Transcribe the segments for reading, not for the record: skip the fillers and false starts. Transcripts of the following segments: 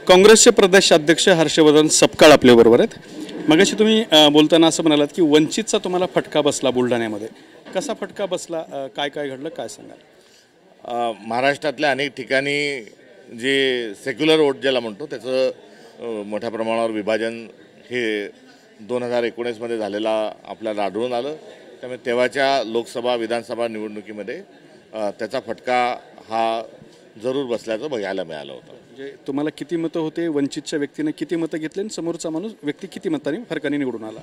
काँग्रेसचे प्रदेशाध्यक्ष हर्षवर्धन सपकाळ आपल्याबरोबर आहेत। मगाशी तुम्ही बोलताना असं म्हणालात की वंचितचा तुम्हाला फटका बसला बुलढाण्यामध्ये, कसा फटका बसला, काय काय घडलं, काय सांगाल? महाराष्ट्रातल्या अनेक ठिकाणी जे सेक्युलर वोट ज्याला म्हणतो त्याचं मोठ्या प्रमाणावर विभाजन हे 2019 मध्ये झालेला आपल्याला आढळून आलं। त्यामुळे तेव्हाच्या लोकसभा विधानसभा निवडणुकीमध्ये त्याचा फटका हा जरूर बसल्याचं बघायला मिळालं होतं। म्हणजे तुम्हाला किती मतं होते, वंचितच्या व्यक्तीने किती मतं घेतली आणि समोरचा माणूस व्यक्ती किती मतांनी फरकाने निवडून आला?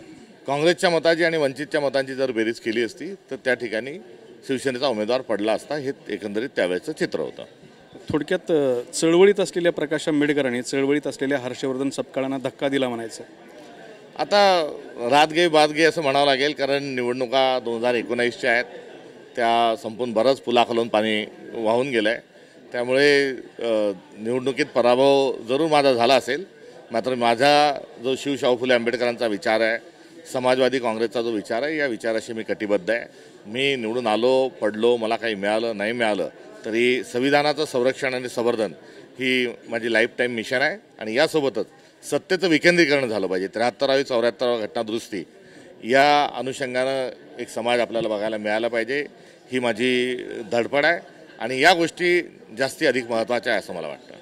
काँग्रेसच्या मताची आणि वंचितच्या मतांची जर बेरीज केली असती तर त्या ठिकाणी शिवसेनेचा उमेदवार पडला असता, हे एकंदरीत त्यावेळेचं चित्र होतं। थोडक्यात चळवळीत असलेल्या प्रकाश आंबेडकरांनी चळवळीत असलेल्या हर्षवर्धन सपकाळांना धक्का दिला म्हणायचं। आता रात गे बात गे असं म्हणावं लागेल, कारण निवडणुका 2019च्या आहेत, त्या संपून बरंच पुलाखालून पाणी वाहून गेलं आहे। त्यामुळे निवडणुकीत पराभव जरूर माझा झाला असेल, मात्र माझा जो शाहू फुले आंबेडकरांचा विचार आहे, समाजवादी काँग्रेसचा जो विचार आहे, या विचाराशी मी कटिबद्ध आहे। मी निवडून आलो, पडलो, मला काही मिळालं नाही मिळालं तरी संविधानाचं संरक्षण आणि संवर्धन ही माझी लाईफ टाईम मिशन आहे। आणि यासोबतच सत्तेचं विकेंद्रीकरण झालं पाहिजे। 73वी 74वी घटनादुरुस्ती या अनुषंगानं एक समाज आपल्याला बघायला मिळाला पाहिजे, ही माझी धडपड आहे। आणि या गोष्टी जास्ती अधिक महत्त्वाच्या आहे असं मला वाटतं।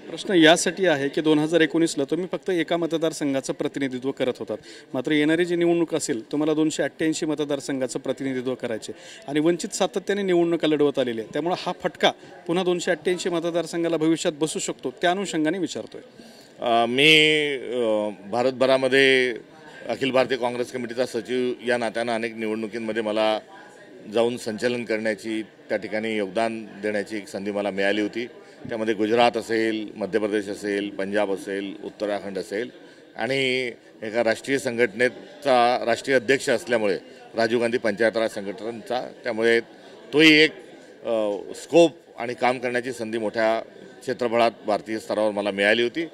प्रश्न यासाठी आहे की 2019ला तुम्ही फक्त एका मतदारसंघाचं प्रतिनिधित्व करत होतात, मात्र येणारी जी निवडणूक असेल तुम्हाला 288 मतदारसंघाचं प्रतिनिधित्व करायचे आणि वंचित सातत्याने निवडणुका लढवत आलेली आहे। त्यामुळे हा फटका पुन्हा 288 मतदारसंघाला भविष्यात बसू शकतो, त्या अनुषंगाने विचारतोय। मी भारतभरामध्ये अखिल भारतीय काँग्रेस कमिटीचा सचिव या नात्यानं अनेक निवडणुकींमध्ये मला जाऊन संचालन करण्याची, त्या ठिकाणी योगदान देण्याची एक संधी मला मिळाली होती। त्यामध्ये गुजरात असेल, मध्य प्रदेश असेल, पंजाब असेल, उत्तराखंड असेल आणि एका राष्ट्रीय संघटनेचा राष्ट्रीय अध्यक्ष असल्यामुळे राजीव गांधी पंचायत राज संघटनेचा, त्यामुळे तोही एक स्कोप आणि काम करण्याची संधी मोठ्या क्षेत्रफळात भारतीय स्तरावर मला मिळाली होती।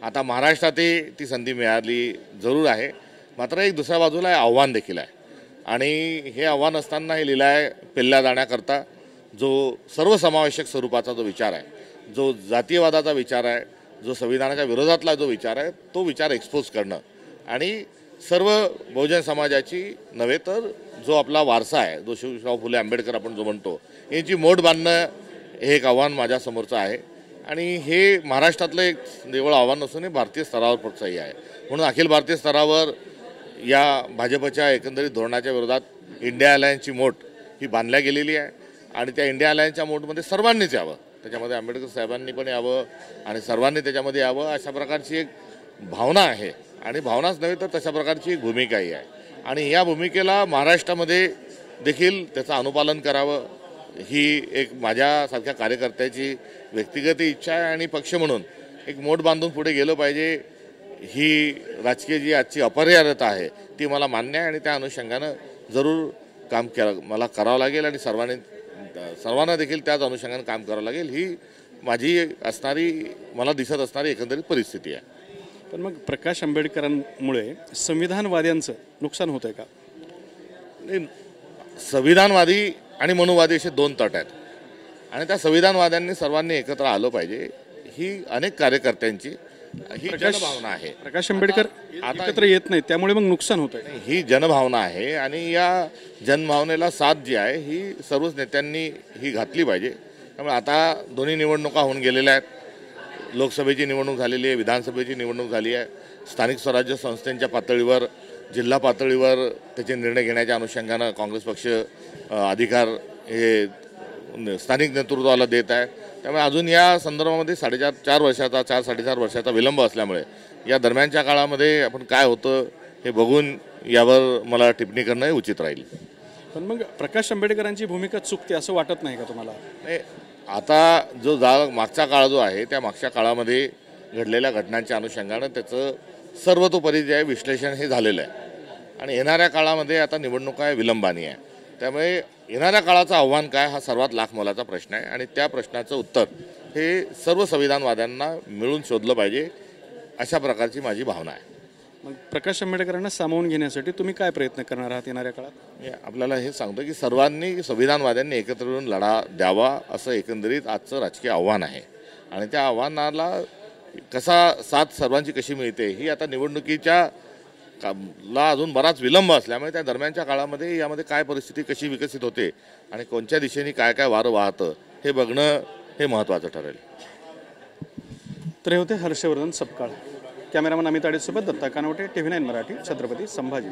आता महाराष्ट्रातही ती संधी मिळाली जरूर आहे, मात्र एक दुसऱ्या बाजूला आव्हान देखील आहे। आणि हे आव्हान असताना हे लिलाय पेलल्या जाण्याकरता जो सर्वसमावेशक स्वरूपाचा जो विचार आहे, जो जातीयवादाचा विचार आहे, जो संविधानाच्या विरोधातला जो विचार आहे, तो विचार एक्सपोज करणं आणि सर्व बहुजन समाजाची नव्हे तर जो आपला वारसा आहे, जो शाहू फुले आंबेडकर आपण जो म्हणतो, याची मोड बांधणं हे एक आव्हान माझ्यासमोरचं आहे। आणि हे महाराष्ट्रातलं एक निव्वळ आव्हान नसून हे भारतीय स्तरावर प्रोत्साही आहे। म्हणून अखिल भारतीय स्तरावर या भाजपच्या एकंदरीत धोरणाच्या विरोधात इंडिया अलायन्सची मोठ ही बांधल्या गेलेली आहे आणि त्या इंडिया अलायन्सच्या मोठमध्ये सर्वांनीच यावं, त्याच्यामध्ये आंबेडकर साहेबांनी पण यावं आणि सर्वांनी त्याच्यामध्ये यावं, अशा प्रकारची एक भावना आहे। आणि भावनाच नव्हे तर तशा प्रकारची एक भूमिकाही आहे आणि या भूमिकेला महाराष्ट्रामध्ये देखील त्याचं अनुपालन करावं, ही एक माझ्यासारख्या कार्यकर्त्याची व्यक्तिगत इच्छा आहे। आणि पक्ष म्हणून एक मोठ बांधून पुढे गेलं पाहिजे, ही राजकीय जी आजची अपरिहार्यता आहे ती मला मान्य आहे आणि त्या अनुषंगानं जरूर काम मला करावं लागेल आणि सर्वांना देखील त्याच अनुषंगानं काम करावं लागेल, ही माझी असणारी, मला दिसत असणारी एकंदरीत परिस्थिती आहे। पण मग प्रकाश आंबेडकरांमुळे संविधानवाद्यांचं नुकसान होत आहे का? संविधानवादी आणि मनुवादी असे दोन तट आहेत आणि त्या संविधानवाद्यांनी सर्वांनी एकत्र आलं पाहिजे, ही अनेक कार्यकर्त्यांची ही जनभावना आहे। प्रकाश आंबेडकर एकत्र येत नाही, त्यामुळे मग नुकसान होत आहे, ही जनभावना आहे आणि या जनभावनेला साथ जी आहे ही सर्वच नेत्यांनी ही घातली पाहिजे। त्यामुळे आता दोन्ही निवडणुका होऊन गेलेल्या आहेत, लोकसभेची निवडणूक झालेली आहे, विधानसभेची निवडणूक झाली आहे, स्थानिक स्वराज्य संस्थांच्या पातळीवर, जिल्हा पातळीवर त्याचे निर्णय घेण्याच्या अनुषंगानं काँग्रेस पक्ष अधिकार हे स्थानिक नेतृत्वाला देत आहे। त्यामुळे अजून या संदर्भामध्ये 4-4.5 वर्षाचा विलंब असल्यामुळे या दरम्यानच्या काळामध्ये आपण काय होतं हे बघून यावर मला टिप्पणी करणं हे उचित राहील। पण मग प्रकाश आंबेडकरांची भूमिका चुकते असं वाटत नाही का तुम्हाला? नाही, आता जो मागचा काळ जो आहे त्या मागच्या काळामध्ये घडलेल्या घटनांच्या अनुषंगानं त्याचं सर्वतोपरी जे आहे विश्लेषण हे झालेलं आहे आणि येणाऱ्या काळामध्ये आता निवडणुका विलंबानी आहे। त्यामुळे येणाऱ्या काळाचं आव्हान काय हा सर्वात लाख मोलाचा प्रश्न आहे आणि त्या प्रश्नाचं उत्तर हे सर्व संविधानवाद्यांना मिळून शोधलं पाहिजे, अशा प्रकारची माझी भावना आहे। मग प्रकाश आंबेडकरांना सामावून घेण्यासाठी तुम्ही काय प्रयत्न करणार आहात येणाऱ्या काळात? आपल्याला हे सांगतो की सर्वांनी संविधानवाद्यांनी एकत्र येऊन लढा द्यावा असं एकंदरीत आजचं राजकीय आव्हान आहे आणि त्या आव्हानाला कसा साथ सर्वांची कशी मिळते ही आता निवडणुकीच्या ला अजून बराच विलंब असल्यामुळे त्या दरम्यानच्या काळामध्ये यामध्ये काय परिस्थिती कशी विकसित होते आणि कोणत्या दिशेने काय काय वारं वाहतं हे बघणं हे महत्त्वाचं ठरेल. तर हे होते हर्षवर्धन सपकाळ. कॅमेरामन अमित आडेसोबत दत्ता कानवटे, TV9 मराठी, छत्रपती संभाजी.